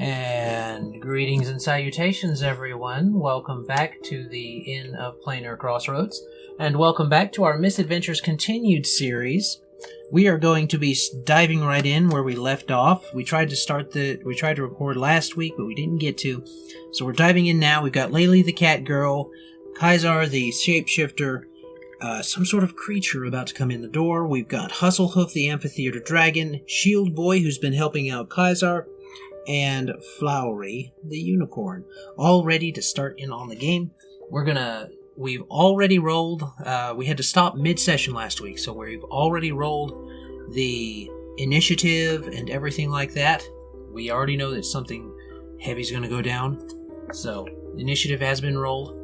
And greetings and salutations, everyone. Welcome back to the Inn of Planar Crossroads, and welcome back to our Misadventures Continued series. We are going to be diving right in where we left off. We tried to record last week, but we didn't get to. So we're diving in now. We've got Laylee the cat girl, Kaisar the shapeshifter, some sort of creature about to come in the door. We've got Hustlehoof the amphitheater dragon, Shield Boy who's been helping out Kaisar, and Flowery the unicorn, all ready to start in on the game. We've already rolled, we had to stop mid-session last week, so we've already rolled the initiative and everything like that. We already know that something heavy's going to go down, so initiative has been rolled,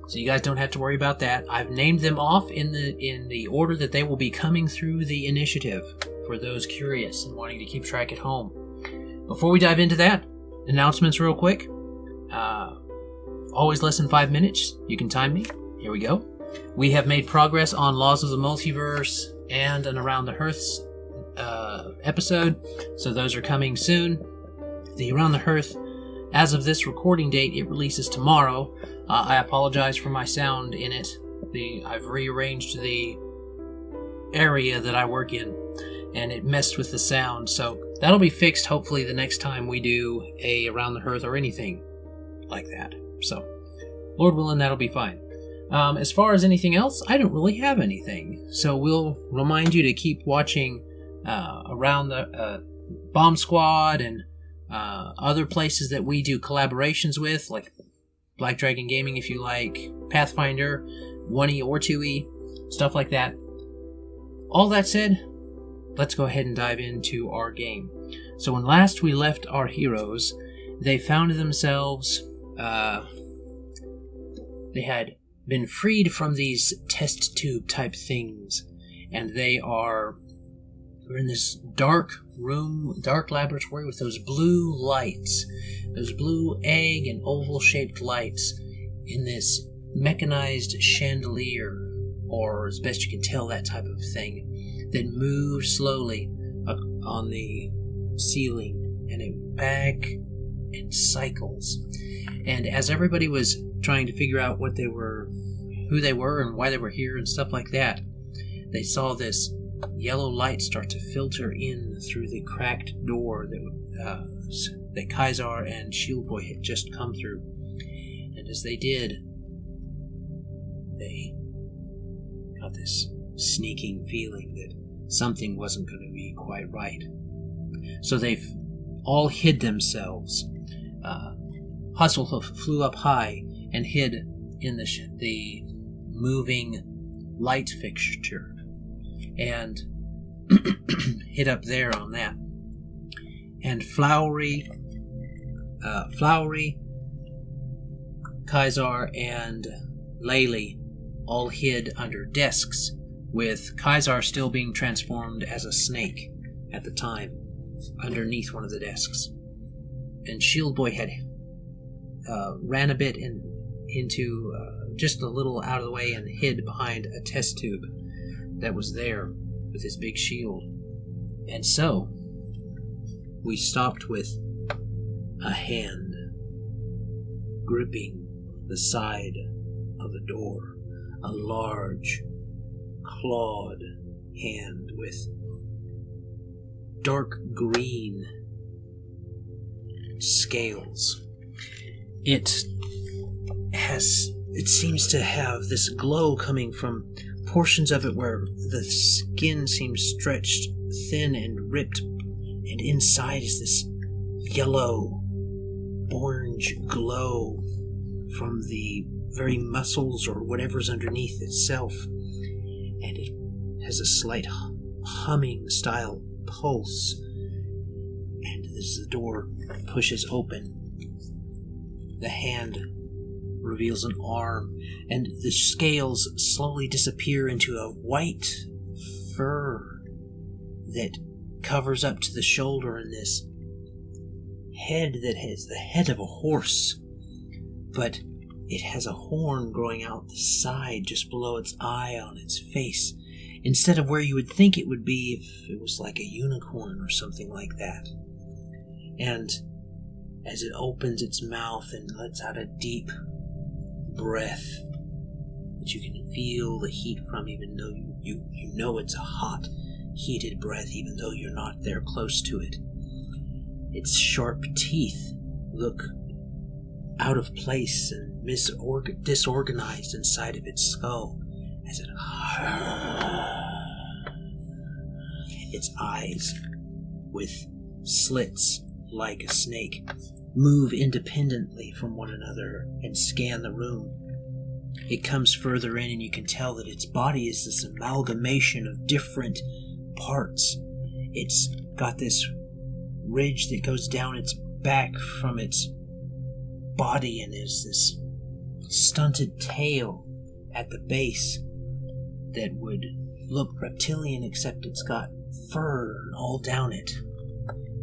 so you guys don't have to worry about that. I've named them off in the order that they will be coming through the initiative, for those curious and wanting to keep track at home. Before we dive into that, announcements real quick. Always less than 5 minutes. You can time me. Here we go. We have made progress on Laws of the Multiverse and an Around the Hearths episode, so those are coming soon. The Around the Hearth, as of this recording date, it releases tomorrow. I apologize for my sound in it. I've rearranged the area that I work in, and it messed with the sound, so that'll be fixed hopefully the next time we do a Around the Hearth or anything like that. So, Lord willing, that'll be fine. As far as anything else, I don't really have anything. So we'll remind you to keep watching around the Bomb Squad and other places that we do collaborations with, like Black Dragon Gaming if you like, Pathfinder, 1E or 2E, stuff like that. All that said, let's go ahead and dive into our game. So when last we left our heroes, they found themselves, they had been freed from these test tube type things, and we're in this dark room, dark laboratory with those blue lights, those blue egg and oval shaped lights in this mechanized chandelier, or as best you can tell, that type of thing, that moved slowly on the ceiling, and it back and cycles. And as everybody was trying to figure out who they were and why they were here and stuff like that, they saw this yellow light start to filter in through the cracked door that Kaisar and Shield Boy had just come through. And as they did, they got this sneaking feeling that something wasn't going to be quite right. So they've all hid themselves. Hustlehoof flew up high and hid in the moving light fixture, and hid up there on that. And Flowery, Kaisar, and Laylee all hid under desks, with Kaisar still being transformed as a snake at the time, underneath one of the desks. And Shield Boy had ran a bit into just a little out of the way and hid behind a test tube that was there with his big shield. And so, we stopped with a hand gripping the side of the door, a large, clawed hand with dark green scales. It seems to have this glow coming from portions of it where the skin seems stretched thin and ripped, and inside is this yellow orange glow from the very muscles or whatever's underneath itself, and it has a slight humming style pulse. And as the door pushes open, the hand reveals an arm, and the scales slowly disappear into a white fur that covers up to the shoulder, and this head that has the head of a horse, but it has a horn growing out the side just below its eye on its face, instead of where you would think it would be if it was like a unicorn or something like that. And as it opens its mouth and lets out a deep breath that you can feel the heat from, even though you know it's a hot, heated breath, even though you're not there close to it. Its sharp teeth look out of place and disorganized inside of its skull as it its eyes, with slits like a snake, move independently from one another and scan the room. It comes further in, and you can tell that its body is this amalgamation of different parts. It's got this ridge that goes down its back from its body, and there's this stunted tail at the base that would look reptilian, except it's got fur all down it.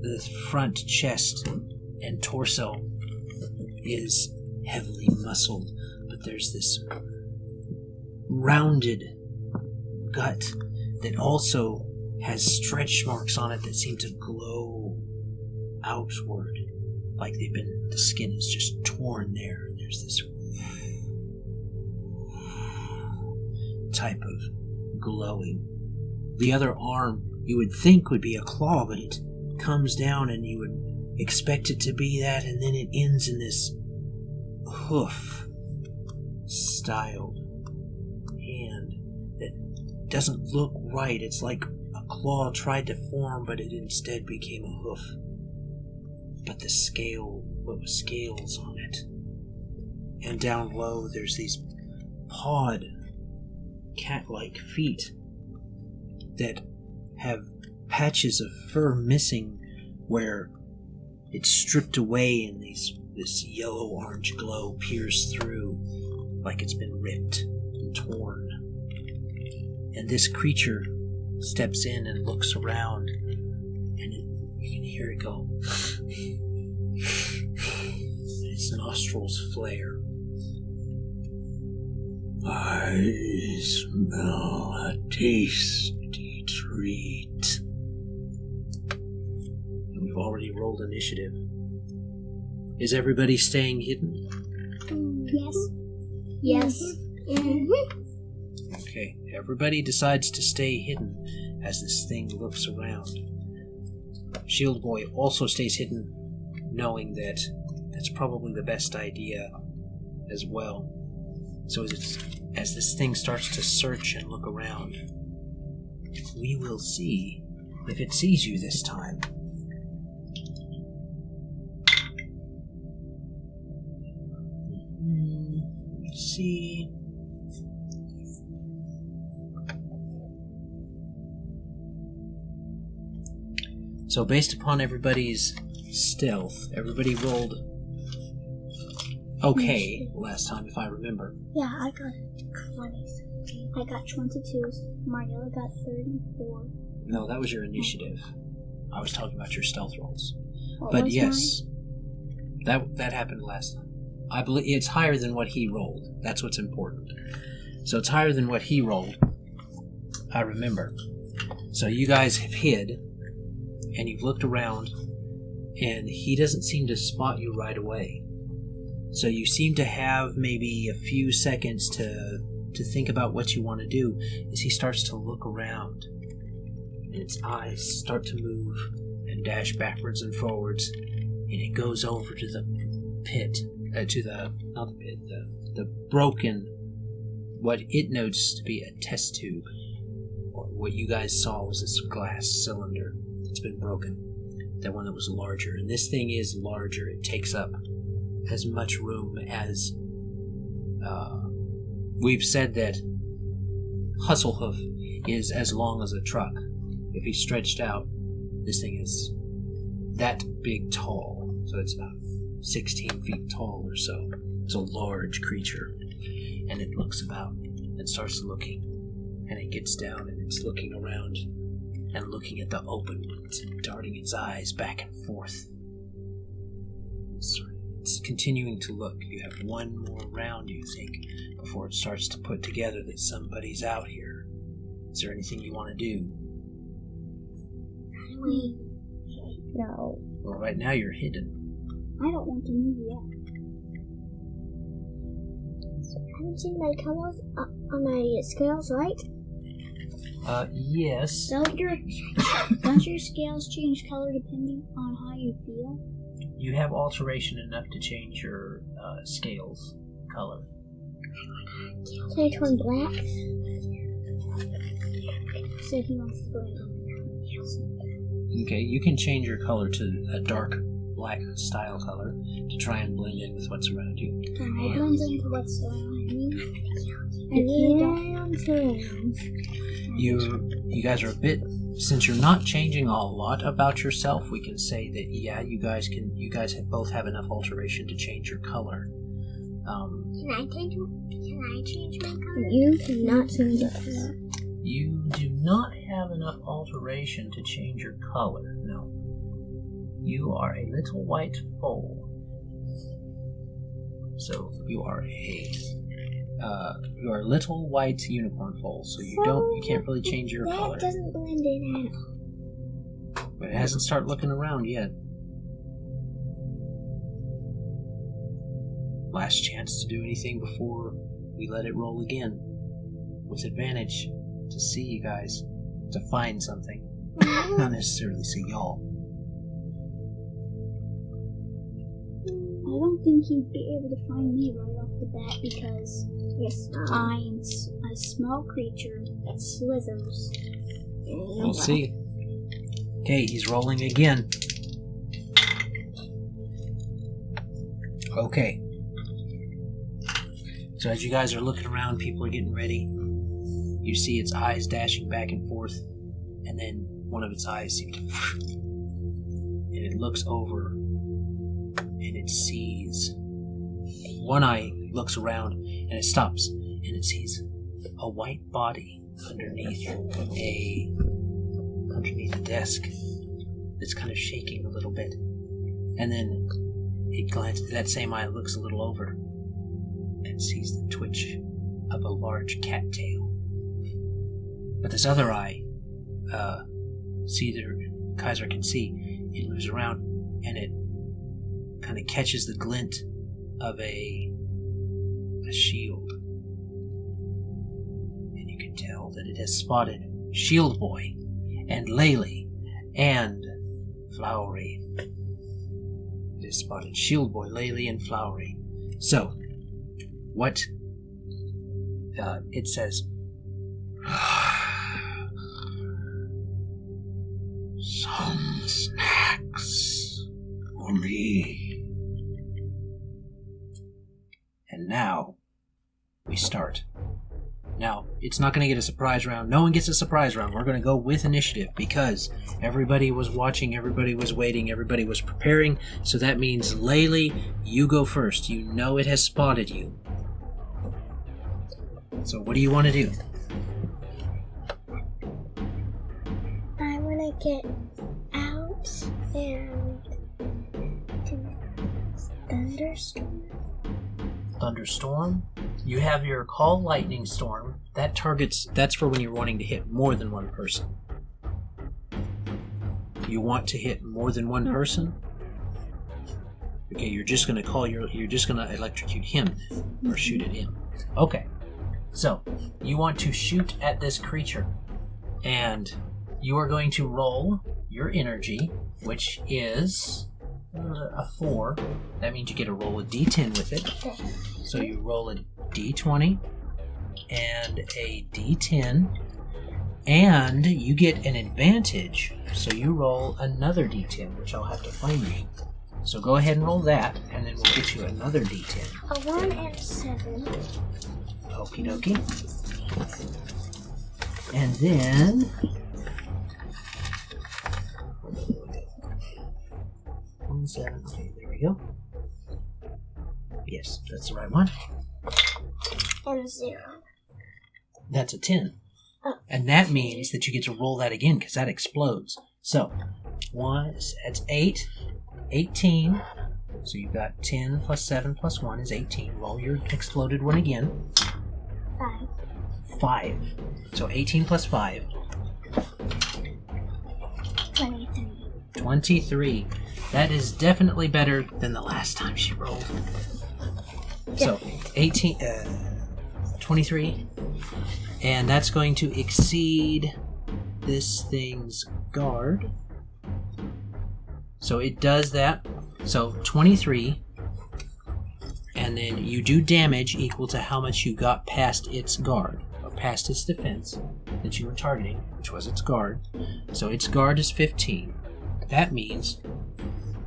The front, chest, and torso is heavily muscled, but there's this rounded gut that also has stretch marks on it that seem to glow outward, like the skin is just torn there, and there's this type of glowing. The other arm you would think would be a claw, but it comes down and you would expect it to be that, and then it ends in this hoof styled hand that doesn't look right. It's like a claw tried to form, but it instead became a hoof. But the scales on it. And down low there's these pawed cat-like feet that have patches of fur missing where it's stripped away, and this yellow-orange glow peers through like it's been ripped and torn. And this creature steps in and looks around, and you can hear it go. Its nostrils flare. I smell a tasty treat. And we've already rolled initiative. Is everybody staying hidden? Yes. Okay, everybody decides to stay hidden as this thing looks around. Shield Boy also stays hidden, knowing that that's probably the best idea as well. So as this thing starts to search and look around, we will see if it sees you this time. Let's see. So based upon everybody's stealth, everybody rolled okay last time, if I remember. Yeah, I got 20s. I got 22s. Mariella got 34. No, that was your initiative. I was talking about your stealth rolls. What was yes, that happened last time. I believe it's higher than what he rolled. That's what's important. So it's higher than what he rolled. I remember. So you guys have hid, and you've looked around, and he doesn't seem to spot you right away. So you seem to have maybe a few seconds to think about what you want to do as he starts to look around. And its eyes start to move and dash backwards and forwards, and it goes over to the pit, the broken, what it notes to be a test tube, or what you guys saw was this glass cylinder that's been broken, that one that was larger. And this thing is larger. It takes up as much room as we've said that Hustlehoof is as long as a truck. If he's stretched out, this thing is that big tall, so it's about 16 feet tall or so. It's a large creature, and it looks about and starts looking, and it gets down and it's looking around and looking at the open ones and darting its eyes back and forth. It's continuing to look. You have one more round, you think, before it starts to put together that somebody's out here. Is there anything you want to do? No. Well, right now you're hidden. I don't want to move yet. Haven't seen my colors on my scales, right? Yes. Don't your scales change color depending on how you feel? You have alteration enough to change your scales color. Can I turn black? So he wants to blend on. Okay, you can change your color to a dark black style color to try and blend in with what's around you. Can I blend into what's around me? You guys are a bit, since you're not changing a lot about yourself, we can say that yeah, you guys both have enough alteration to change your color. Can I change my color? You cannot change your color. You do not have enough alteration to change your color, no. You are a little white foal. So you are a little white unicorn foal, so you can't really change your color. That doesn't blend in at all. But it hasn't started looking around yet. Last chance to do anything before we let it roll again. With advantage to see you guys, to find something. Not necessarily see y'all. I don't think he'd be able to find me right off the bat because I'm a small creature that slithers. We'll see. Okay, he's rolling again. Okay. So as you guys are looking around, people are getting ready. You see its eyes dashing back and forth, and then one of its eyes seems to... And it looks over, and it sees... One eye looks around, and it stops, and it sees a white body underneath a desk that's kind of shaking a little bit. And then it glances, that same eye looks a little over, and sees the twitch of a large cat tail. But this other eye, Kaiser can see, it moves around and it kind of catches the glint of a shield. And you can tell that it has spotted Shield Boy and Laylee and Flowery. It has spotted Shield Boy, Laylee, and Flowery. So, what it says... Some snacks for me. And now we start. Now, it's not going to get a surprise round. No one gets a surprise round. We're going to go with initiative because everybody was watching, everybody was waiting, everybody was preparing. So that means, Laylee, you go first. You know it has spotted you. So what do you want to do? I want to get out and do thunderstorm. Thunderstorm? You have your Call Lightning Storm. That's for when you're wanting to hit more than one person. You want to hit more than one person? Okay, you're just going to electrocute him or shoot at him. Okay. So, you want to shoot at this creature, and you are going to roll your energy, which is a 4. That means you get to roll a d10 with it. So you roll a d20 and a d10, and you get an advantage. So you roll another d10, which I'll have to find you. So go ahead and roll that, and then we'll get you another d10. A 1 and 7. Okie dokie. And then... 1, 7. Okay, there we go. Yes, that's the right one. And 0. That's a 10. Oh. And that means that you get to roll that again, because that explodes. So, that's 8. 18. So you've got 10 plus 7 plus 1 is 18. Roll your exploded one again. 5. So 18 plus 5. 23. 23. That is definitely better than the last time she rolled. So, 23. And that's going to exceed this thing's guard. So it does that. So 23. And then you do damage equal to how much you got past its guard, or past its defense that you were targeting, which was its guard. So its guard is 15. That means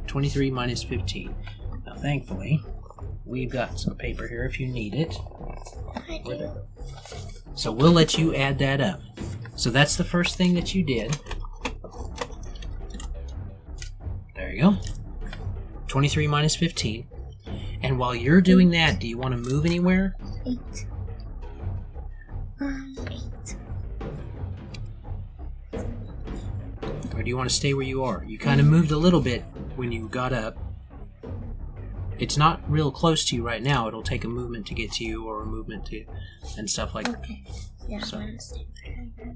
23 minus 15. Now thankfully, we've got some paper here if you need it. I do. So we'll let you add that up. So that's the first thing that you did. There you go. 23 minus 15. And while you're doing that, do you want to move anywhere? 8. 8. Or do you want to stay where you are? You kind of moved a little bit when you got up. It's not real close to you right now. It'll take a movement to get to you, or a movement to, and stuff like that. Okay. Yeah, So- I'm gonna stay right there.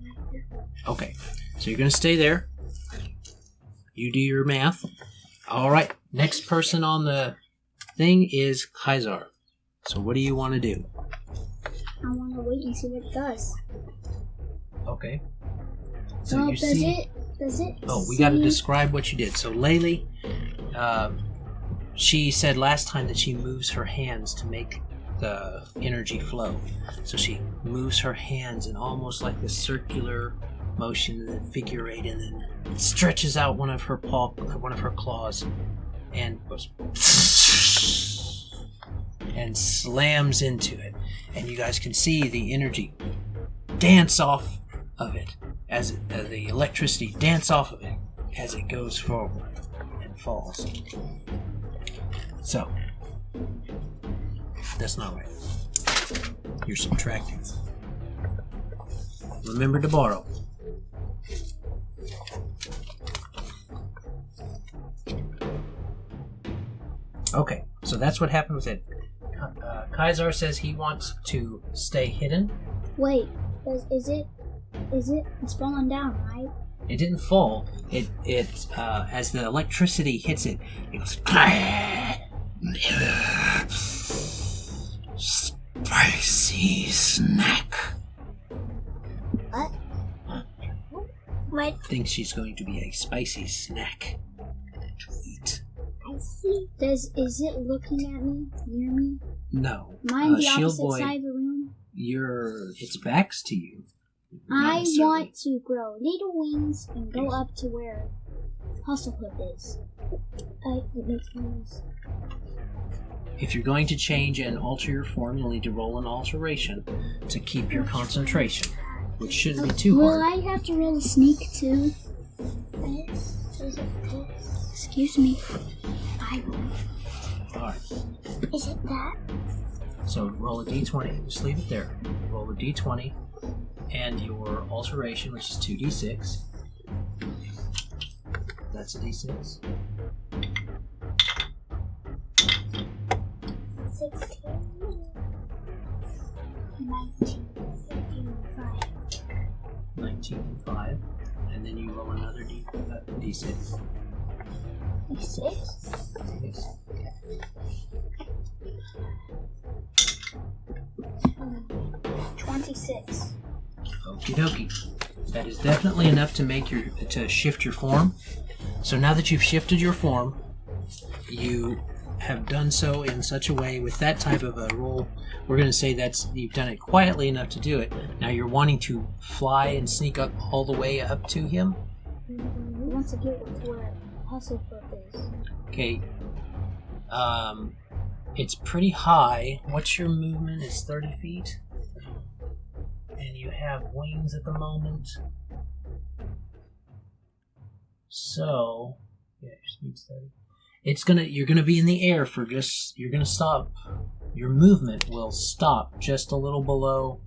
Okay, so you're going to stay there. You do your math. All right, next person on the thing is Kaiser. So what do you want to do? I want to wait and see what it does. Okay. So Well, you see. Does it? Oh, we got to see- describe what you did. So Laylee, she said last time that she moves her hands to make the energy flow. So she moves her hands in almost like this circular motion, and then figure eight, and then stretches out one of her claws, and goes and slams into it. And you guys can see the energy dance off of it as the electricity dance off of it as it goes forward and falls. So that's not right. You're subtracting. Remember to borrow. Okay, so that's what happened with it. Kaiser says he wants to stay hidden. Wait, is it? It's falling down, right? It didn't fall. It as the electricity hits it, it goes. Spicy snack. What? What? Thinks she's going to be a spicy snack to eat. I see. Is it looking at me? Near me? No. Am I on the Shield opposite Boy, side of the room? its back's to you. Not I necessarily. want to grow little wings and go up to where Hustlehoof is. It makes noise. If you're going to change and alter your form, you'll need to roll an alteration to keep your concentration, which shouldn't be too Will hard. I have to roll a sneak too? This? Is it this? Excuse me. I will. Alright, Is it that? so roll a d20. Just leave it there. Roll a d20 and your alteration, which is 2d6. That's a d6. 16. 19. 15. 5. 19 and 5. And then you roll another d6. 6? Yes. 26. Okie dokie. That is definitely enough to shift your form. So now that you've shifted your form, you have done so in such a way with that type of a roll. We're going to say you've done it quietly enough to do it. Now you're wanting to fly and sneak up all the way up to him. He wants to get to where Hustlehoof is. Okay. It's pretty high. What's your movement? It's 30 feet. And you have wings at the moment. So, yeah, your speed's 30. You're gonna be in the air for you're gonna stop. Your movement will stop just a little below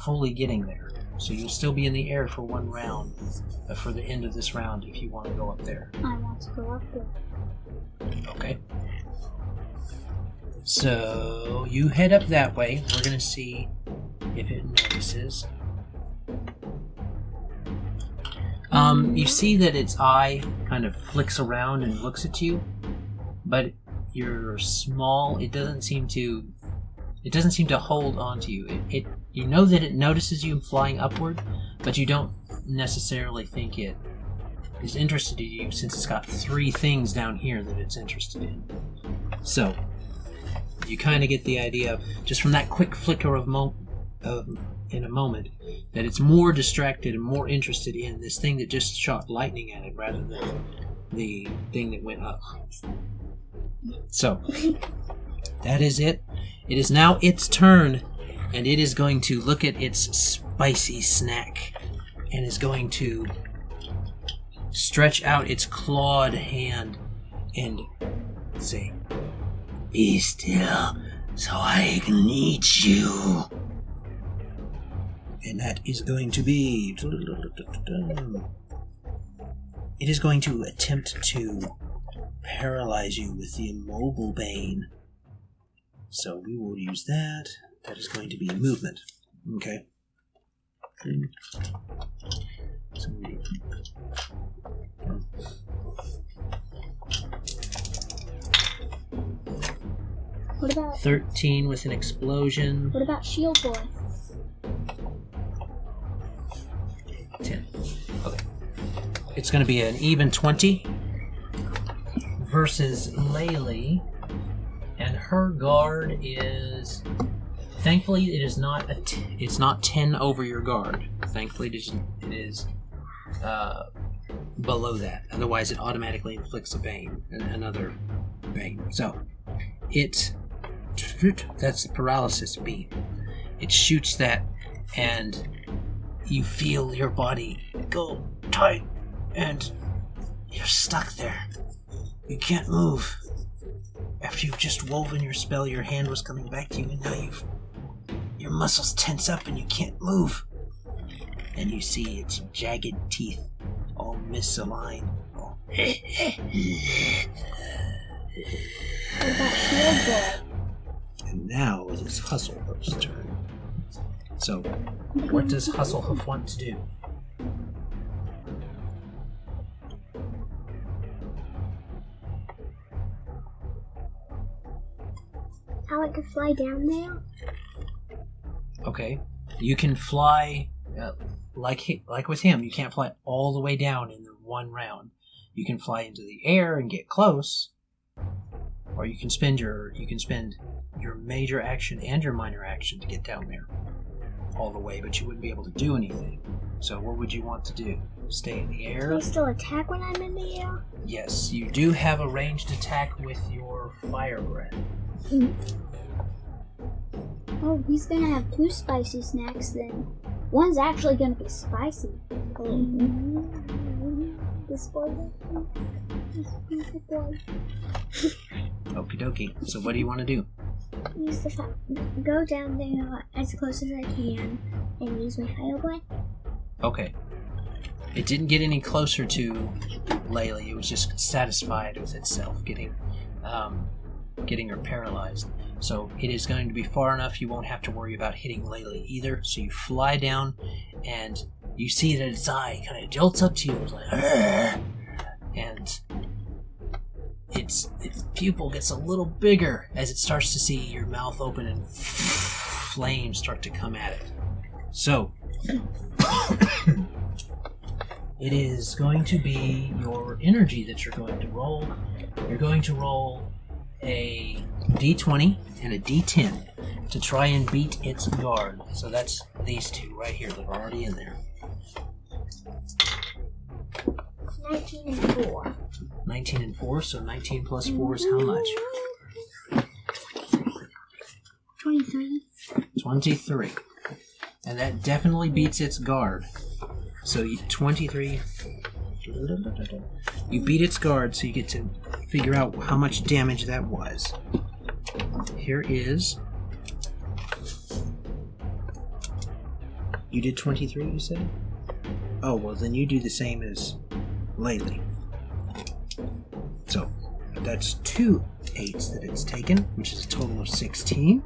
fully getting there. So you'll still be in the air for one round, for the end of this round if you want to go up there. I want to go up there. Okay. So you head up that way. We're going to see if it notices. You see that its eye kind of flicks around and looks at you, but you're small. It doesn't seem to hold on to you. You know that it notices you flying upward, but you don't necessarily think it is interested in you, since it's got 3 things down here that it's interested in. So you kind of get the idea, just from that quick flicker of in a moment, that it's more distracted and more interested in this thing that just shot lightning at it rather than the thing that went up. So that is it. It is now its turn, and it is going to look at its spicy snack and is going to stretch out its clawed hand and say, "Be still so I can eat you." And that is going to be... It is going to attempt to paralyze you with the immobile bane. So we will use that. That is going to be movement. Okay. So what about 13 with an explosion? What about Shield Boy? 10. Okay. It's going to be an even 20 versus Laylee, and her guard is... Thankfully, it is not it's not 10 over your guard. Thankfully, it is below that. Otherwise, it automatically inflicts a bane, another bane. So, that's the paralysis beam. It shoots that, and you feel your body go tight, and you're stuck there. You can't move. After you've just woven your spell, your hand was coming back to you, and now your muscles tense up and you can't move. And you see its jagged teeth all misaligned. What about Shield Boy? And now it is Hustlehoof's turn. So, what does Hustlehoof want to do? I like to fly down there. Okay, you can fly like with him. You can't fly all the way down in the one round. You can fly into the air and get close, or you can spend your major action and your minor action to get down there all the way. But you wouldn't be able to do anything. So, what would you want to do? Stay in the air? Can I still attack when I'm in the air? Yes, you do have a ranged attack with your fire breath. Oh, he's gonna have 2 spicy snacks then. One's actually gonna be spicy. This boy. Okie dokie. So what do you want to do? Use the go down there as close as I can and use my fire breath. Okay. It didn't get any closer to Laylee. It was just satisfied with itself getting her paralyzed. So it is going to be far enough you won't have to worry about hitting Laylee either. So you fly down, and you see that its eye kind of jolts up to you. It's like, "Argh!" And its pupil gets a little bigger as it starts to see your mouth open and flames start to come at it. So it is going to be your energy that you're going to roll. You're going to roll a d20 and a d10 to try and beat its guard. So that's these two right here that are already in there. 19 and 4. 19 and 4, so 19 plus 4 is how much? 23. 23. And that definitely beats its guard. So 23... You beat its guard, so you get to figure out how much damage that was. Here is... You did 23, you said? Oh, well, then you do the same as Laylee. So, that's 2 8s that it's taken, which is a total of 16.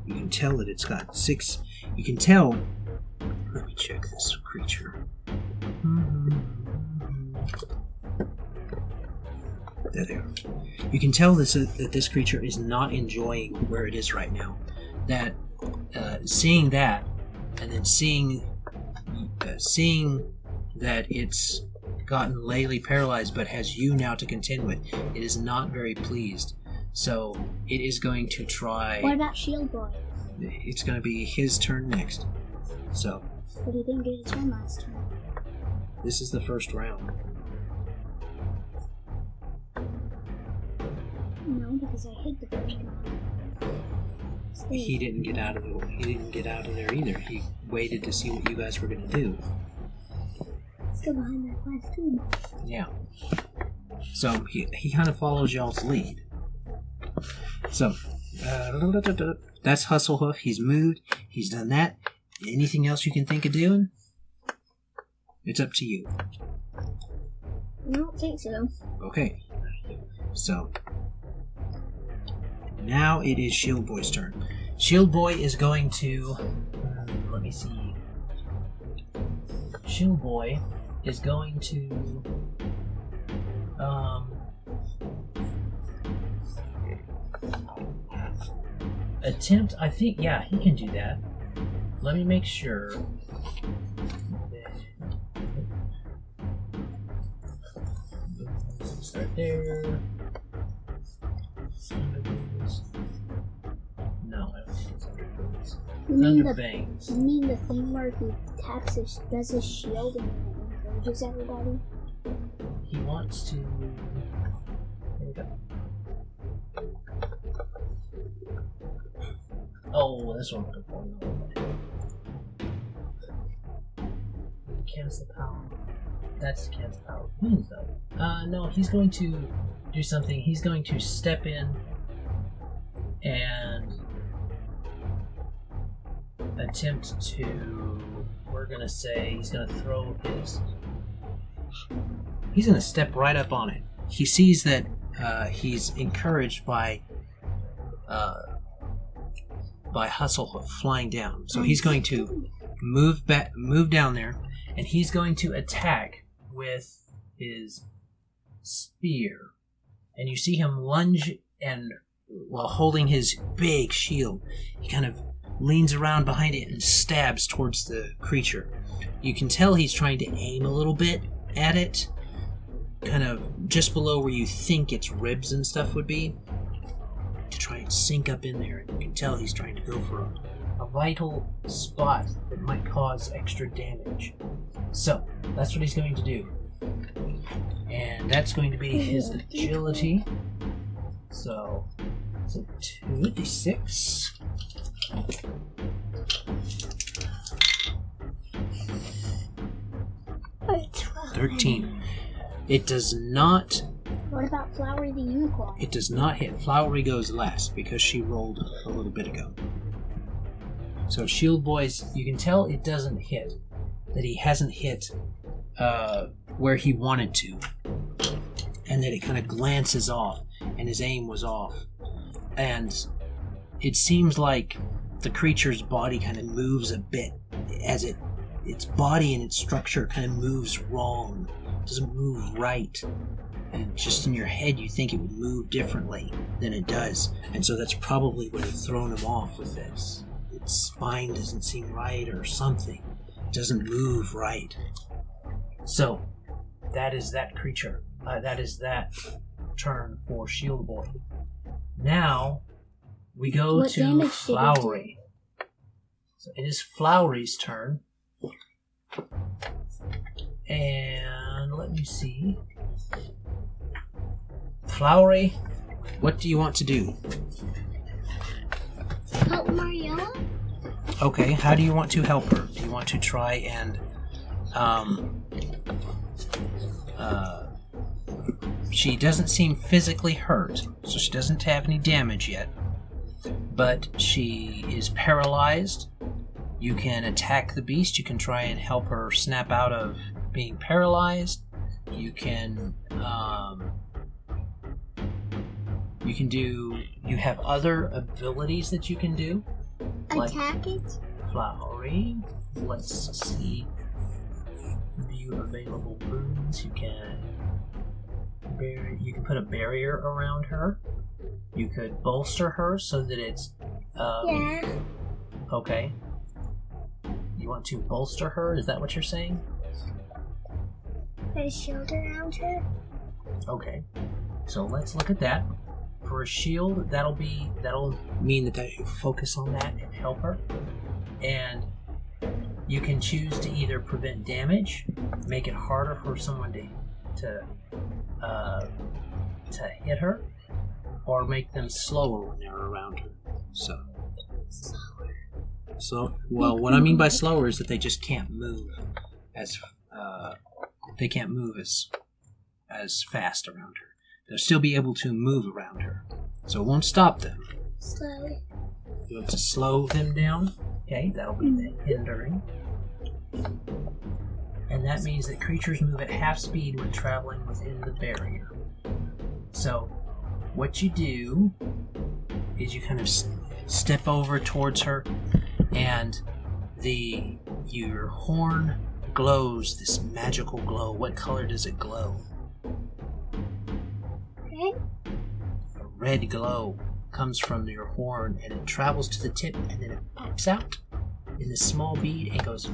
You can tell that it's got 6... You can tell Let me check this creature. There. You can tell that this creature is not enjoying where it is right now. That seeing that, and then seeing that it's gotten Laylee paralyzed, but has you now to contend with, it is not very pleased. So it is going to try. What about Shield Boy? It's going to be his turn next. So. But he didn't get a turn last turn. This is the first round. No, because I hit the first round. He didn't get out of there either. He waited to see what you guys were going to do. Still behind that glass tube. Yeah. So he kind of follows y'all's lead. So that's Hustlehoof. He's moved. He's done that. Anything else you can think of doing? It's up to you. I don't think so. Okay. So now it is Shield Boy's turn. Shield Boy is going to... let me see. Shield Boy is going to... attempt... I think, yeah, he can do that. Let me make sure. Start there. No, I don't think it's under boots. Thunder bangs. You mean the thing where he taps does his shield and encourages everybody? He wants to. There we go. Oh, this one would have fallen over. Cancel the power. That's cancel power queens, though. No, he's going to do something. He's going to step in and attempt to. We're gonna say he's gonna throw his. He's gonna step right up on it. He sees that he's encouraged by Hustlehoof flying down. So he's going to move down there, and he's going to attack with his spear. And you see him lunge, and while holding his big shield, he kind of leans around behind it and stabs towards the creature. You can tell he's trying to aim a little bit at it, kind of just below where you think its ribs and stuff would be, to try and sink up in there. And you can tell he's trying to go for a vital spot that might cause extra damage. So that's what he's going to do, and that's going to be his agility. So it's a 2d6. 13. It does not. What about Flowery the unicorn? It does not hit. Flowery goes last because she rolled a little bit ago. So Shield Boy's, you can tell it doesn't hit. That he hasn't hit where he wanted to. And that it kind of glances off, and his aim was off. And it seems like the creature's body kind of moves a bit as its body and its structure kind of moves wrong. It doesn't move right. And just in your head you think it would move differently than it does. And so that's probably what has thrown him off with this. Its spine doesn't seem right or something. It doesn't move right. So, that is that creature. That is that turn for Shield Boy. Now, we go to Flowery. So it is Flowery's turn. And let me see. Flowery, what do you want to do? Help Mariella? Okay, how do you want to help her? Do you want to try and she doesn't seem physically hurt, so she doesn't have any damage yet, but she is paralyzed. You can attack the beast. You can try and help her snap out of being paralyzed. You have other abilities that you can do. Attack it? Flowery. Let's see. View available boons. You can put a barrier around her. You could bolster her so that it's Yeah. Okay. You want to bolster her? Is that what you're saying? Put a shield around her. Okay. So let's look at that. For a shield, that'll mean that you focus on that and help her. And you can choose to either prevent damage, make it harder for someone to hit her, or make them slower when they're around her. So what I mean by slower is that they just can't move as fast around her. They'll still be able to move around her, so it won't stop them. Slowly. You want to slow them down. Okay, that'll be the hindering. And that means that creatures move at half speed when traveling within the barrier. So, what you do is you kind of step over towards her, and your horn glows this magical glow. What color does it glow? Red. A red glow comes from your horn, and it travels to the tip, and then it pops out in this small bead and goes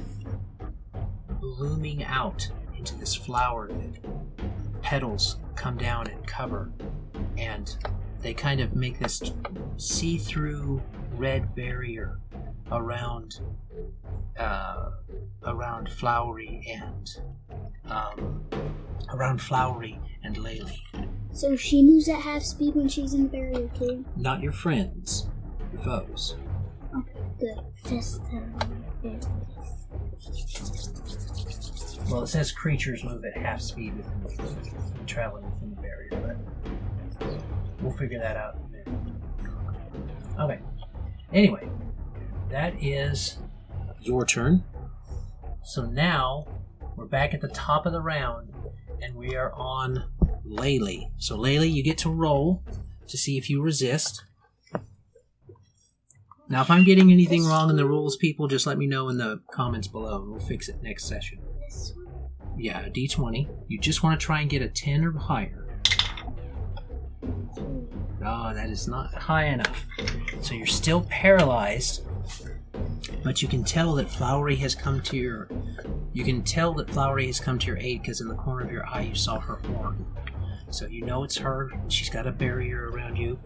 blooming out into this flower that petals come down and cover, and they kind of make this see-through red barrier around Flowery and Laylee. So she moves at half speed when she's in the barrier too? Not your friends, your foes. Okay, good. Just Well, it says creatures move at half speed when traveling within the barrier, but we'll figure that out in a minute. Okay. Anyway, that is your turn. So now we're back at the top of the round, and we are on Laylee. So Laylee, you get to roll to see if you resist. Now, if I'm getting anything wrong in the rules, people, just let me know in the comments below, and we'll fix it next session. this one. Yeah, a D20. You just want to try and get a 10 or higher. Oh, that is not high enough. So you're still paralyzed, but you can tell that Flowery has come to your... You can tell that Flowery has come to your aid because in the corner of your eye you saw her horn. So you know it's her. She's got a barrier around you,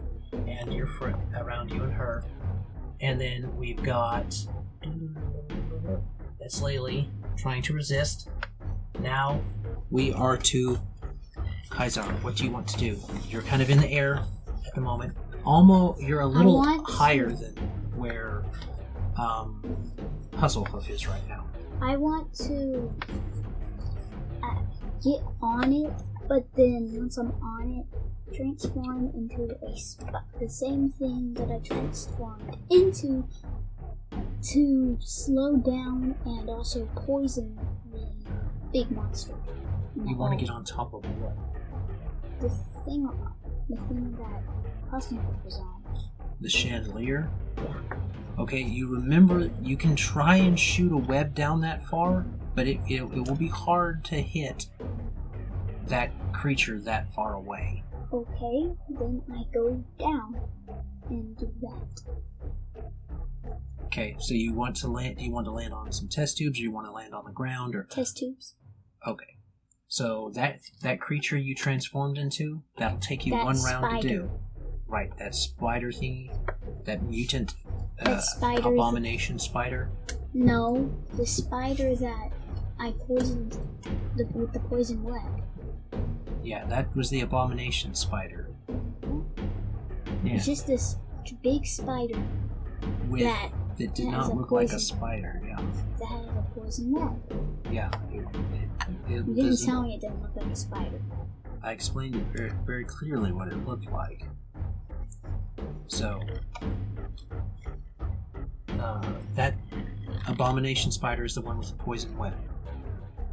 and around you and her. And then we've got... That's Laylee trying to resist. Now we are to Kaisar. What do you want to do? You're kind of in the air at the moment. Almost, you're a little higher than where Hustlehoof is right now. I want to get on it, but then once I'm on it, transform into the same thing that I transformed into to slow down and also poison the big monster. You want to get on top of what? The thing that Hustlehoof was on. The chandelier? Yeah. Okay, you remember you can try and shoot a web down that far, but it will be hard to hit that creature that far away. Okay, then I go down and do that. Okay, so you want to land? Do you want to land on some test tubes, or you want to land on the ground, or Test tubes. Okay, so that creature you transformed into, that'll take you That one round spider. to do. Right, that spider thingy, that mutant That spider abomination spider. No, the spider that I poisoned with the poison web. Yeah, that was the abomination spider. Yeah, It's just this big spider that did has not a look like a poison. spider. Yeah, that had a poison web. yeah. You didn't tell me it didn't look like a spider. I explained it very, very clearly what it looked like. So, that abomination spider is the one with the poison web.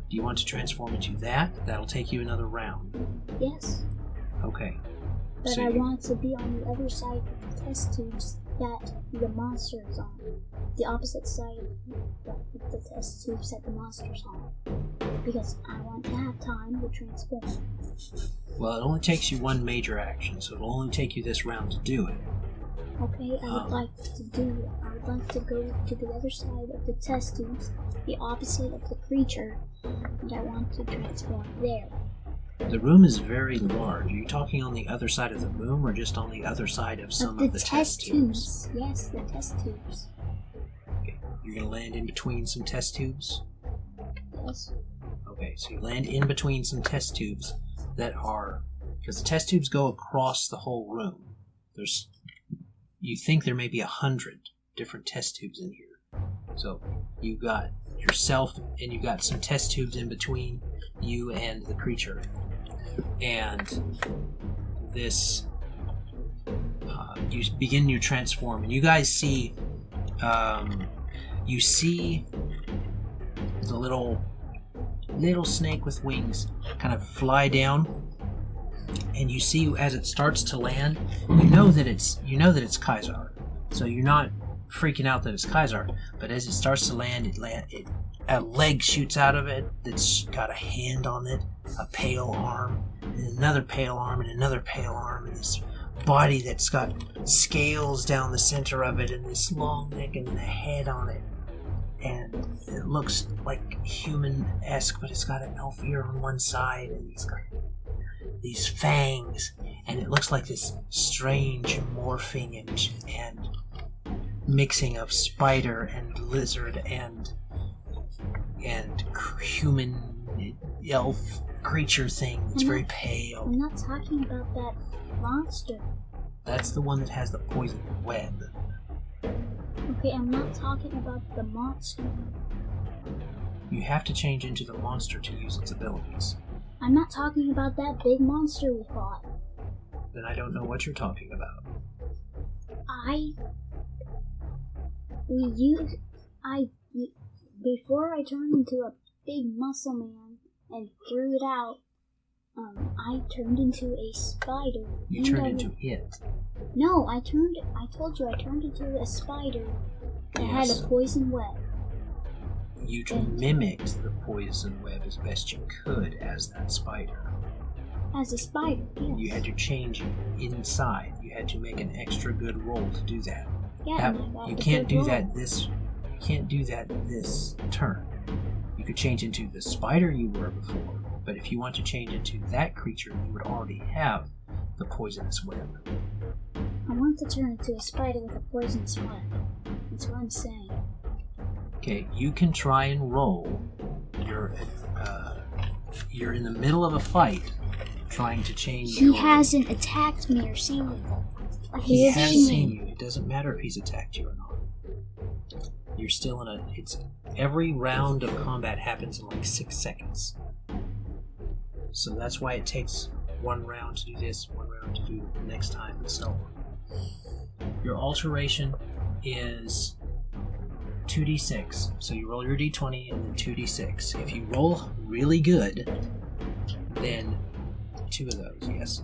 Do you want to transform into that? That'll take you another round. Yes, Okay. but So I want to be on the other side of the test tubes that the monster is on. the opposite side of the test tubes that the monster's on. Because I want to have time to transform. Well, it only takes you one major action, so it'll only take you this round to do it. Okay, I would like to go to the other side of the test tubes, the opposite of the creature, and I want to transform there. The room is very large. Are you talking on the other side of the room, or just on the other side of some of the test tubes? Yes, the test tubes. Okay. You're going to land in between some test tubes? Yes. Okay, so you land in between some test tubes that are... Because the test tubes go across the whole room. You think there may be 100 different test tubes in here. So you've got yourself, and you've got some test tubes in between you and the creature. And this... you begin your transform, and you guys see... you see the little snake with wings kind of fly down, and you see as it starts to land, you know that it's Kaisar, so you're not freaking out that it's Kaisar. But as it starts to land, a leg shoots out of it that's got a hand on it, a pale arm, and another pale arm, and another pale arm, and this body that's got scales down the center of it, and this long neck and a head on it. And it looks like human-esque, but it's got an elf ear on one side, and it's got these fangs, and it looks like this strange morphing and mixing of spider and lizard and human elf creature thing. It's very pale. I'm not talking about that monster. That's the one that has the poison web. Okay, I'm not talking about the monster. You have to change into the monster to use its abilities. I'm not talking about that big monster we fought. Then I don't know what you're talking about. Before I turned into a big muscle man and threw it out, I turned into a spider. You turned into it. No, I told you I turned into a spider that had a poison web. You mimicked the poison web as best you could as that spider. As a spider, yes. You had to change inside. You had to make an extra good roll to do that. Yeah, you can't do that this turn. You could change into the spider you were before, but if you want to change into that creature, you would already have the poisonous web. I want to turn into a spider with a poisonous web. That's what I'm saying. Okay, you can try and roll. You're in the middle of a fight, trying to change. He hasn't attacked me or seen me. He has seen you. It doesn't matter if he's attacked you or not. You're still in a. Every round of combat happens in like 6 seconds. So that's why it takes one round to do this, one round to do the next time, and so on. Your alteration is 2d6. So you roll your d20 and then 2d6. If you roll really good, then 2 of those, yes.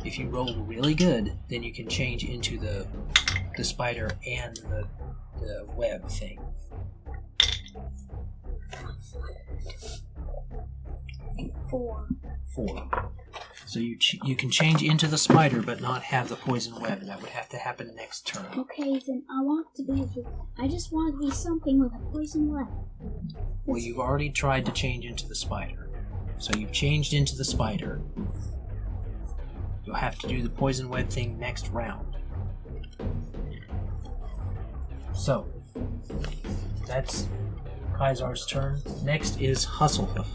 If you roll really good, then you can change into the spider and the web thing. 4. So you can change into the spider, but not have the poison web, and that would have to happen next turn. Okay, then I just want to be something with a poison web. Well, you've already tried to change into the spider. So you've changed into the spider. You'll have to do the poison web thing next round. So, that's Kaisar's turn. Next is Hustlehoof.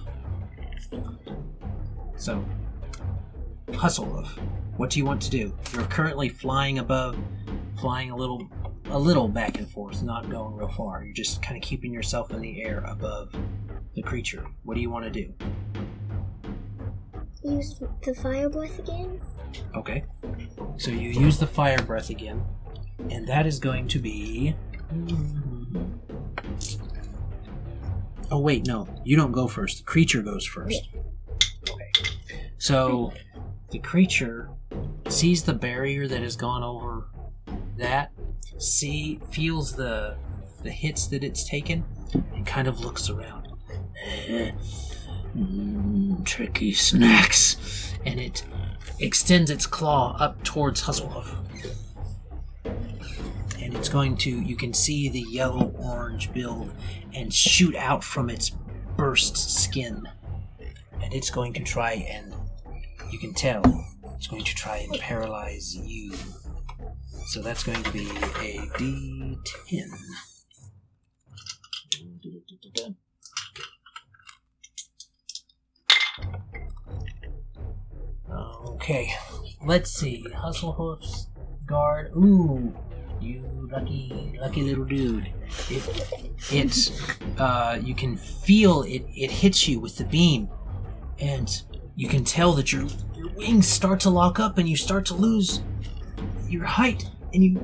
So, Hustlehoof, what do you want to do? You're currently flying a little back and forth, not going real far. You're just kind of keeping yourself in the air above the creature. What do you want to do? Use the fire breath again? Okay. So you use the fire breath again, and that is going to be... Oh wait, no. You don't go first. The creature goes first. Okay. So the creature sees the barrier that has gone over that, feels the the hits that it's taken and kind of looks around. Tricky snacks. And it extends its claw up towards Hustlehoof. And it's going to, you can see the yellow-orange build and shoot out from its burst skin. And it's going to try and, you can tell, it's going to try and paralyze you. So that's going to be a D10. Okay, let's see. Hustlehoof's guard. Ooh, you lucky little dude. It's you can feel it hits you with the beam, and you can tell that your wings start to lock up, and you start to lose your height, and you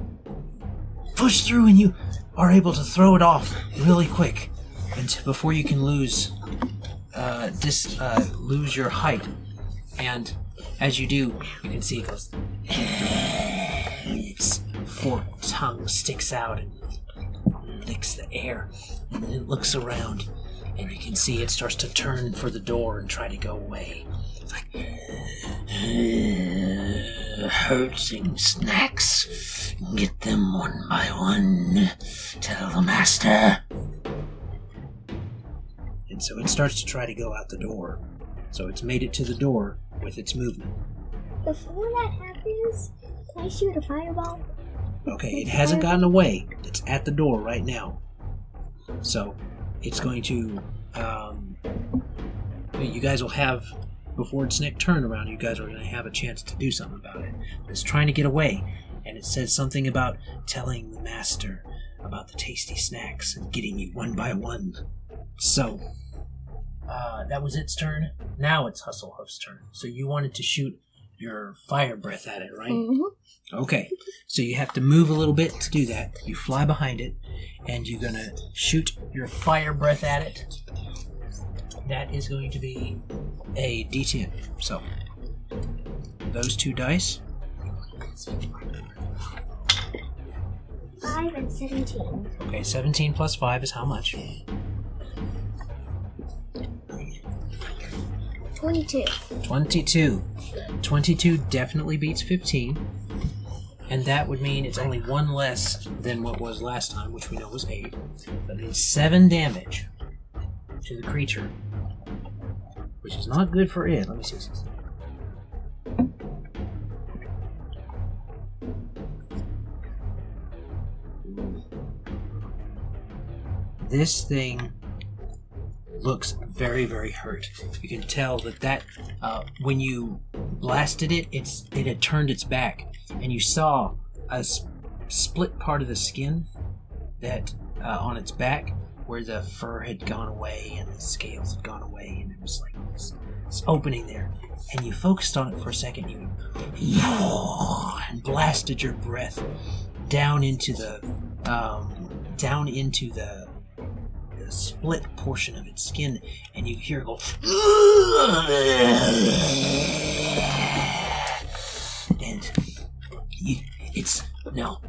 push through, and you are able to throw it off really quick, and before you can lose your height. And as you do, you can see it goes. Its forked tongue sticks out and licks the air, and then it looks around, and you can see it starts to turn for the door and try to go away. It's like, hurting snacks. Get them one by one. Tell the master. And so it starts to try to go out the door. So it's made it to the door with its movement. Before that happens, can I shoot a fireball? Okay, it hasn't gotten away. It's at the door right now. So it's going to, you guys will have, before its next turn around, you guys are going to have a chance to do something about it. It's trying to get away, and it says something about telling the master about the tasty snacks and getting you one by one. So, that was its turn. Now it's Hustlehoof's turn. So you wanted to shoot your fire breath at it, right? Mm-hmm. Okay, so you have to move a little bit to do that. You fly behind it, and you're going to shoot your fire breath at it. That is going to be a D10. So, those two dice. 5 and 17. Okay, 17 plus 5 is how much? 22. 22. 22 definitely beats 15. And that would mean it's only one less than what was last time, which we know was 8. That means 7 damage to the creature. Which is not good for it. Let me see this. This thing looks very, very hurt. You can tell that when you blasted it, it had turned its back, and you saw a split part of the skin that on its back, where the fur had gone away and the scales had gone away, and it was like this opening there. And you focused on it for a second, and blasted your breath down into the split portion of its skin, and you hear it go, and it's now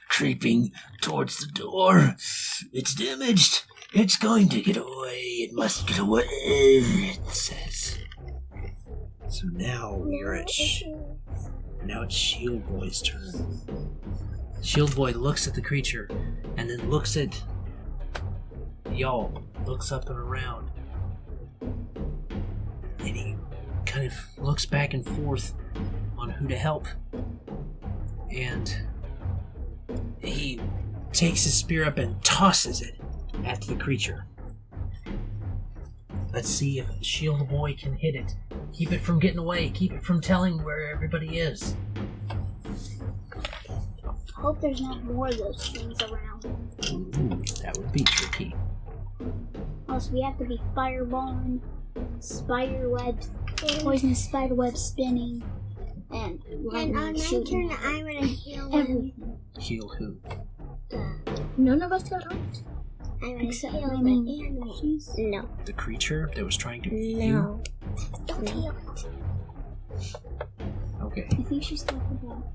creeping towards the door. It's damaged. It's going to get away. It must get away, it says. So now you're at now it's Shield Boy's turn. Shield Boy looks at the creature and then looks at y'all, looks up and around, and he kind of looks back and forth on who to help, and he takes his spear up and tosses it at the creature. Let's see if Shield Boy can hit it. Keep it from getting away. Keep it from telling where everybody is. Hope there's not more of those things around. Ooh, that would be tricky. Also, we have to be fireballing, spiderwebs, poisonous spiderwebs spinning, and lightning shooting. I'm gonna heal everything. Shield who? None of us got hurt. Except she's no. The creature that was trying to eat No. Don't heal it. Okay. I think she's talking about.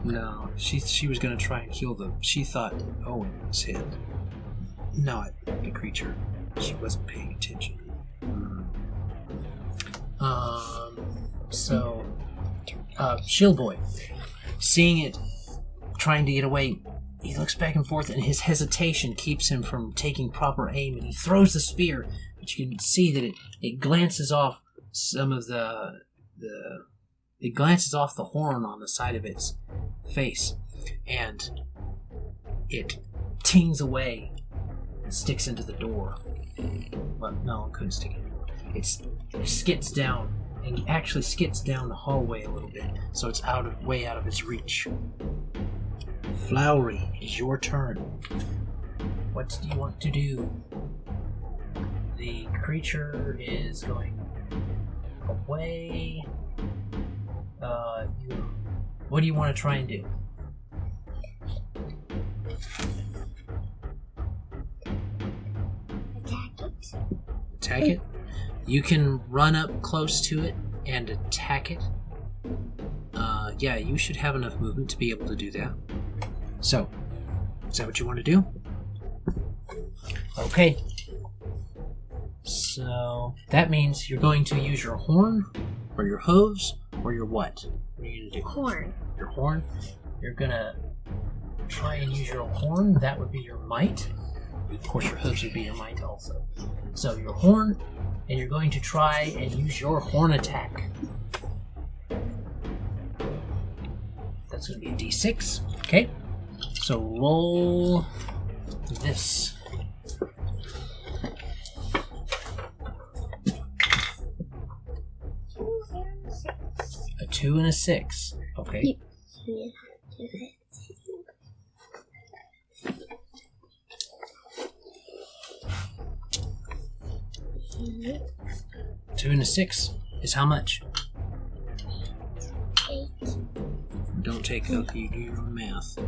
No, she was going to try and kill them. She thought Owen was hit, not the creature. She wasn't paying attention. Shield Boy, seeing it trying to get away, he looks back and forth, and his hesitation keeps him from taking proper aim, and he throws the spear, but you can see that it glances off some of it glances off the horn on the side of its face, and it tings away and sticks into the door. Well, no, it couldn't stick into the door. It skids down, and actually skids down the hallway a little bit, so it's way out of its reach. Flowery, it is your turn. What do you want to do? The creature is going away. What do you want to try and do? Attack it? You can run up close to it and attack it. Yeah, you should have enough movement to be able to do that. So, is that what you want to do? Okay. So, that means you're going to use your horn, or your hooves, or your what? What are you going to do? Horn. Your horn? You're going to try and use your horn. That would be your might. Of course, your hooves would be your might also. So, your horn, and you're going to try and use your horn attack. That's going to be a d6. Okay. So roll this. A 2 and a 6. Okay. Two and a 6 is how much? 8. Don't take it. Okay, you do your own math.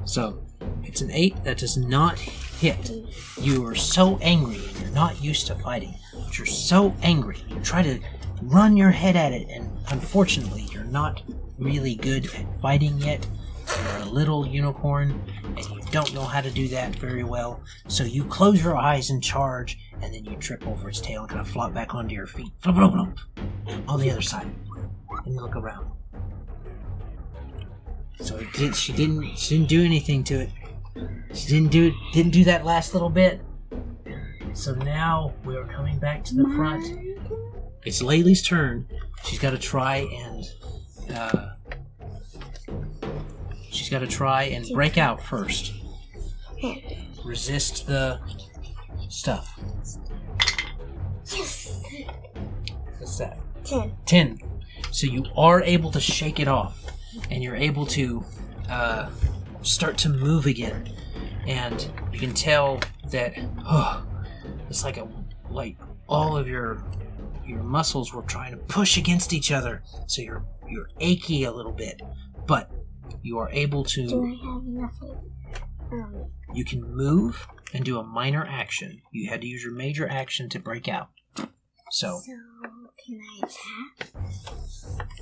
So, it's an 8. That does not hit. You are so angry, and you're not used to fighting. But you're so angry. You try to run your head at it, and unfortunately, you're not really good at fighting yet. You're a little unicorn, and you don't know how to do that very well. So you close your eyes and charge, and then you trip over its tail and kind of flop back onto your feet. Flop, flop, flop, on the other side. And you look around. So she didn't do anything to it. She didn't do that last little bit. So now we are coming back to the front. It's Laylee's turn. She's got to try and break out first. Resist the stuff. What's that? 10. So you are able to shake it off, and you're able to start to move again. And you can tell that it's like all of your muscles were trying to push against each other, so you're achy a little bit, but you are able to. Do I have nothing? You can move and do a minor action. You had to use your major action to break out. So can I attack?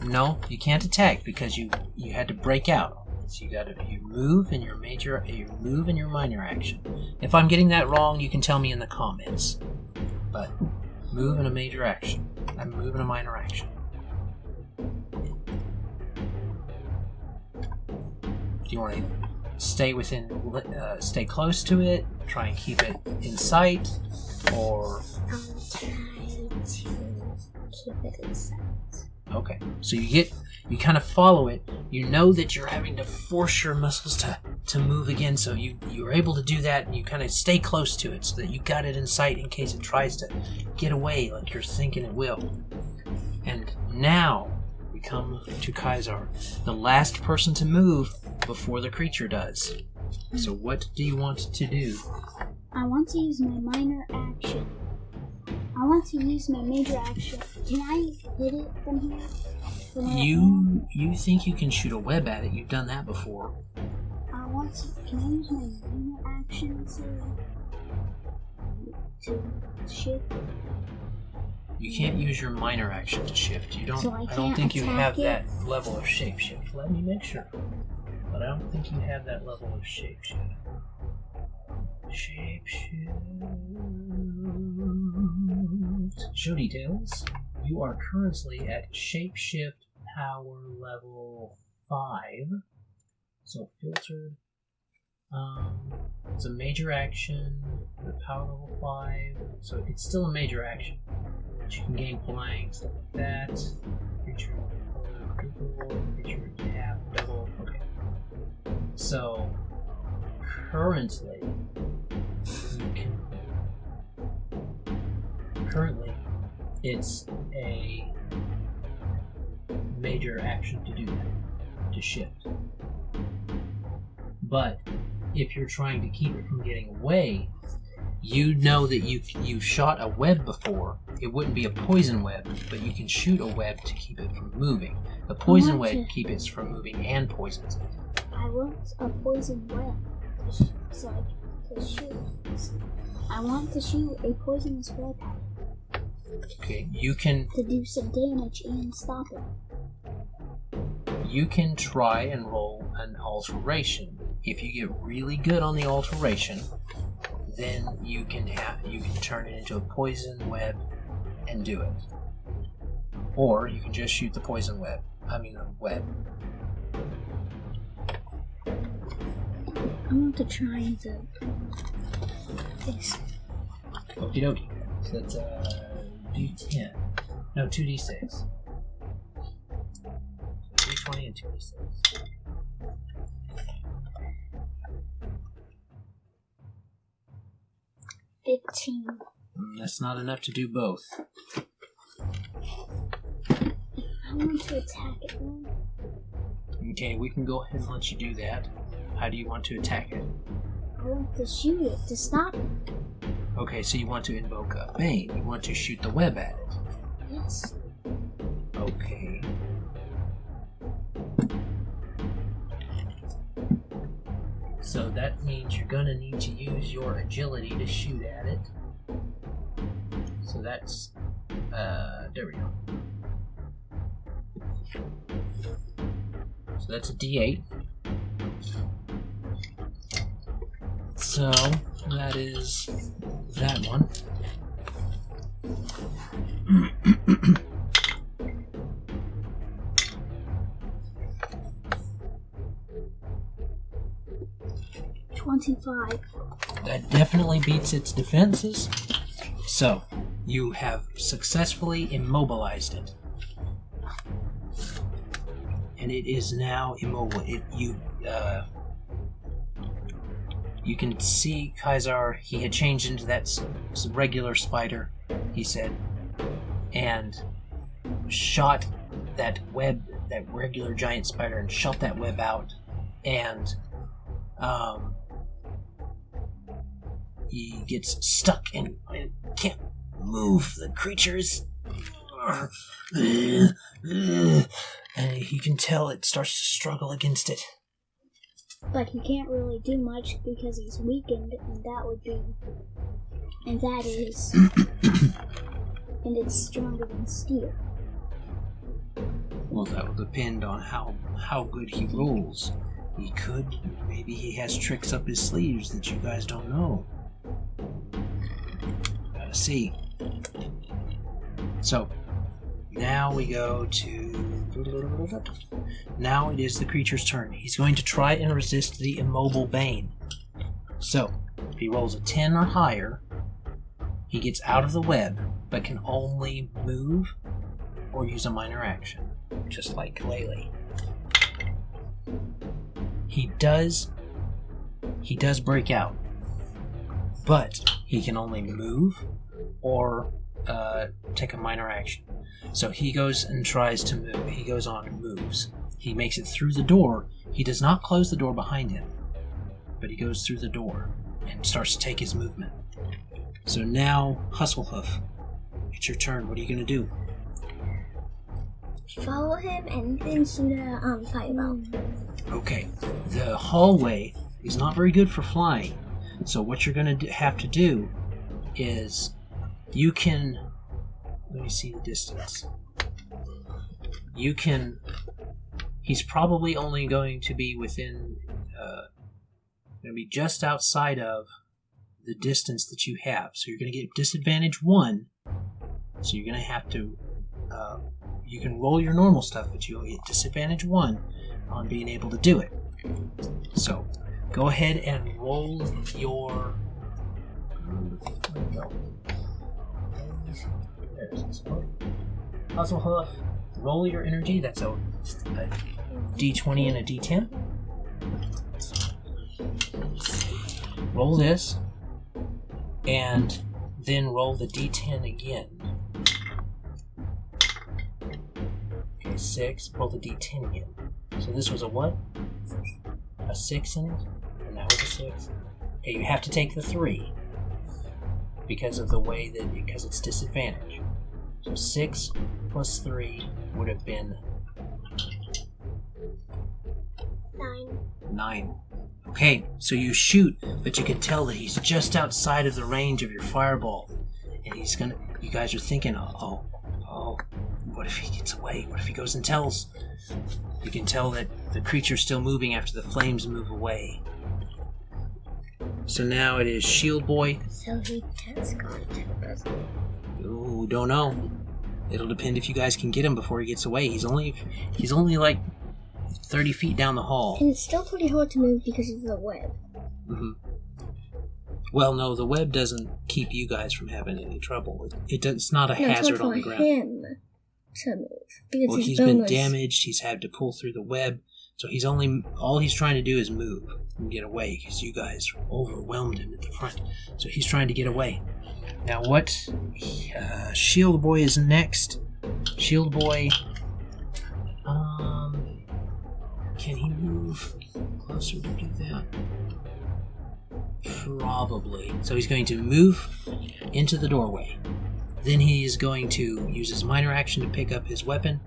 No, you can't attack because you had to break out. So you move in your minor action. If I'm getting that wrong, you can tell me in the comments. But move in a major action. I'm moving a minor action. Do you want to stay close to it, try and keep it in sight, or? I'll try to keep it in sight. Okay, so you kind of follow it. You know that you're having to force your muscles to move again, so you're able to do that, and you kind of stay close to it so that you got it in sight in case it tries to get away like you're thinking it will. And now we come to Kaisar, the last person to move before the creature does. So what do you want to do? I want to use my minor action. I want to use my major action. Can I hit it from here? You think you can shoot a web at it? You've done that before. Can I use my minor action to shoot? You can't use your minor action to shift. You don't. So I don't think you have it? that level of shapeshift. Let me make sure. But I don't think you have that level of shapeshift. Shapeshift. Show details. You are currently at shapeshift power level 5. So filtered. It's a major action. The power level 5. So it's still a major action. You can gain flying, stuff like that. Creature quadruple, creature half, double. Okay. So currently, it's a major action to do that, to shift. But if you're trying to keep it from getting away, you know that you've shot a web before. It wouldn't be a poison web, but you can shoot a web to keep it from moving. The poison web keeps it from moving and poisons it. I want a poison web to shoot. I want to shoot a poisonous web at it. Okay, you can... to do some damage and stop it. You can try and roll an alteration. If you get really good on the alteration, then you can turn it into a poison web and do it. Or you can just shoot the poison web. I mean a web. I want to try and do this. Okie dokie. So that's D10. No, 2D6. So 320 and 2D6. That's not enough to do both. I want to attack it then. Okay, we can go ahead and let you do that. How do you want to attack it? I want to shoot it to stop it. Okay, so you want to invoke a Bane. You want to shoot the web at it. Yes. Okay. So that means you're gonna need to use your agility to shoot at it. So that's, there we go. So that's a D8. So that is that one. That definitely beats its defenses. So, you have successfully immobilized it. And it is now immobile. You can see Kaisar, he had changed into that regular spider, he said, and shot that web, that regular giant spider, and shot that web out, and he gets stuck and can't move. The creature's... and you can tell it starts to struggle against it. But he can't really do much because he's weakened, and that is... and it's stronger than steel. Well, that will depend on how good he rolls. Maybe he has tricks up his sleeves that you guys don't know. Gotta see. So, now we go to... Now it is the creature's turn. He's going to try and resist the immobile Bane. So, if he rolls a 10 or higher, he gets out of the web, but can only move or use a minor action, just like Laylee. He does break out, but he can only move or take a minor action. So he goes and tries to move. He goes on and moves. He makes it through the door. He does not close the door behind him, but he goes through the door and starts to take his movement. So now, Hustlehoof, it's your turn. What are you going to do? Follow him and then shoot a fireball. Okay, the hallway is not very good for flying. So what you're going to have to do is you can let me see the distance. You can... He's probably only going to be within... going to be just outside of the distance that you have. So you're going to get disadvantage 1. So you're going to have to... you can roll your normal stuff, but you'll get disadvantage 1 on being able to do it. So, go ahead and roll your... There we go. There's this one. Hustlehoof. Roll your energy. That's a D20 and a D10. Roll this. And then roll the D10 again. Okay, 6. Roll the D10 again. So this was a what? A 6 in it? And that was a 6. Okay, you have to take the 3. Because of the way that, because it's disadvantage. So 6 plus 3 would have been 9. Okay, so you shoot, but you can tell that he's just outside of the range of your fireball. And he's gonna, you guys are thinking, oh, what if he gets away? What if he goes and tells? You can tell that the creature's still moving after the flames move away. So now it is Shield Boy. So he has gone to the president. Ooh, don't know. It'll depend if you guys can get him before he gets away. He's only like 30 feet down the hall. And it's still pretty hard to move because of the web. Mm-hmm. Well, no, the web doesn't keep you guys from having any trouble. It's not a hazard on the ground. Him to move because well, he's been damaged. He's had to pull through the web, so all he's trying to do is move and get away because you guys overwhelmed him at the front. So he's trying to get away. Now, what? Shield Boy is next. Shield Boy. Can he move closer to do that? Probably. So he's going to move into the doorway. Then he is going to use his minor action to pick up his weapon,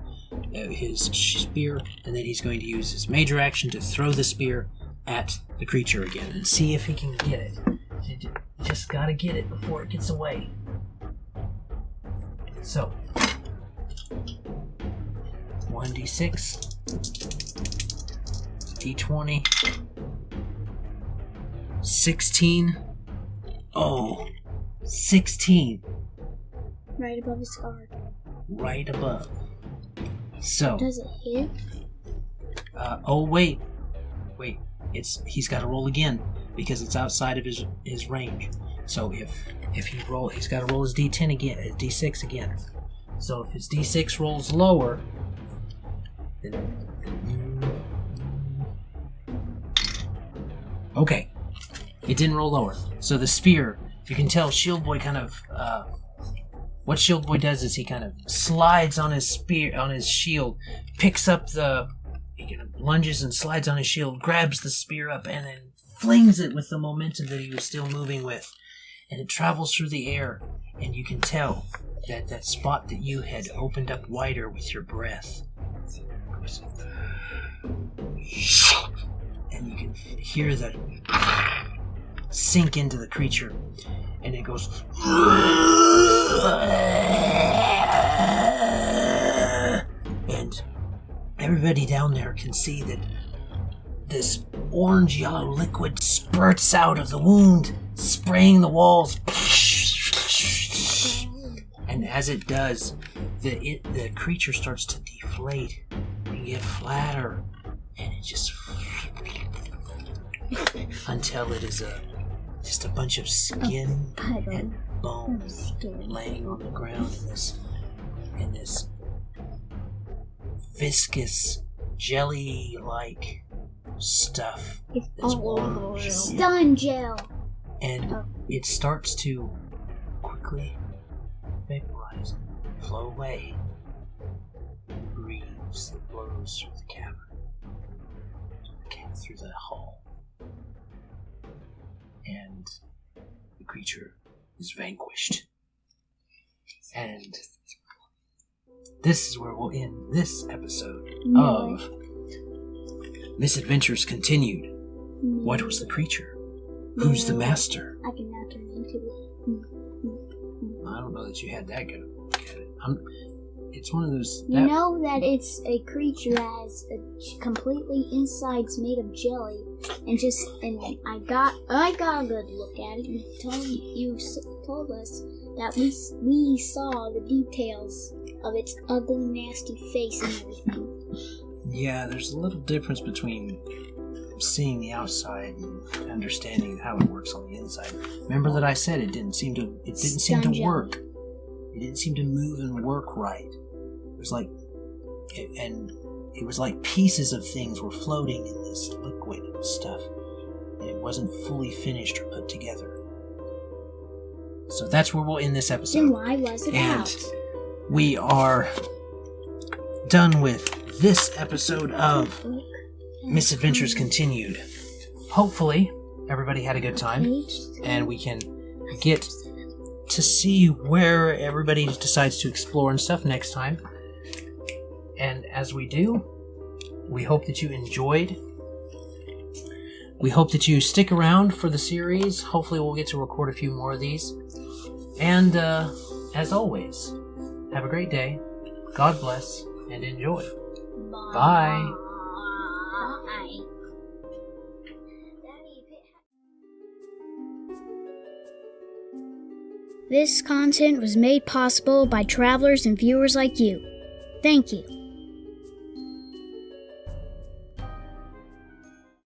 his spear, and then he's going to use his major action to throw the spear at the creature again and see if he can get it. You just gotta get it before it gets away. So, 1d6, d20, 16. Oh, 16. Right above his guard. Right above. So. Does it hit? Wait. He's got to roll again because it's outside of his range. So if he roll, he's got to roll his D10 again, his D6 again. So if his D6 rolls lower, then okay, it didn't roll lower. So the spear, you can tell Shield Boy kind of. What Shield Boy does is he kind of slides on his spear, on his shield, picks up he kind of lunges and slides on his shield, grabs the spear up, and then flings it with the momentum that he was still moving with. And it travels through the air, and you can tell that spot that you had opened up wider with your breath. And you can hear the sink into the creature, and it goes... And everybody down there can see that this orange-yellow liquid spurts out of the wound, spraying the walls. And as it does, the creature starts to deflate and get flatter, and it just... until it is just a bunch of skin and bones laying on the ground in this viscous, jelly-like stuff. That's warm. Stun gel. And it starts to quickly vaporize and flow away. The breeze that blows through the cavern, through the hall. And the creature is vanquished. And this is where we'll end this episode of Misadventures Continued. What was the creature? Who's the master? I can now turn into it. I don't know that you had that good of a look at it. It's one of those. You know that it's a creature that is completely insides made of jelly, and I got a good look at it. You told us that we saw the details of its ugly, nasty face and everything. Yeah, there's a little difference between seeing the outside and understanding how it works on the inside. Remember that I said it didn't seem to work. It didn't seem to move and work right. It was like, it was like pieces of things were floating in this liquid stuff. And it wasn't fully finished or put together. So that's where we'll end this episode. Then why was it and out? We are done with this episode of Misadventures Continued. Hopefully, everybody had a good time, and we can get to see where everybody decides to explore and stuff next time. And as we do, we hope that you enjoyed. We hope that you stick around for the series. Hopefully we'll get to record a few more of these. And as always, have a great day. God bless and enjoy. Bye. This content was made possible by travelers and viewers like you. Thank you.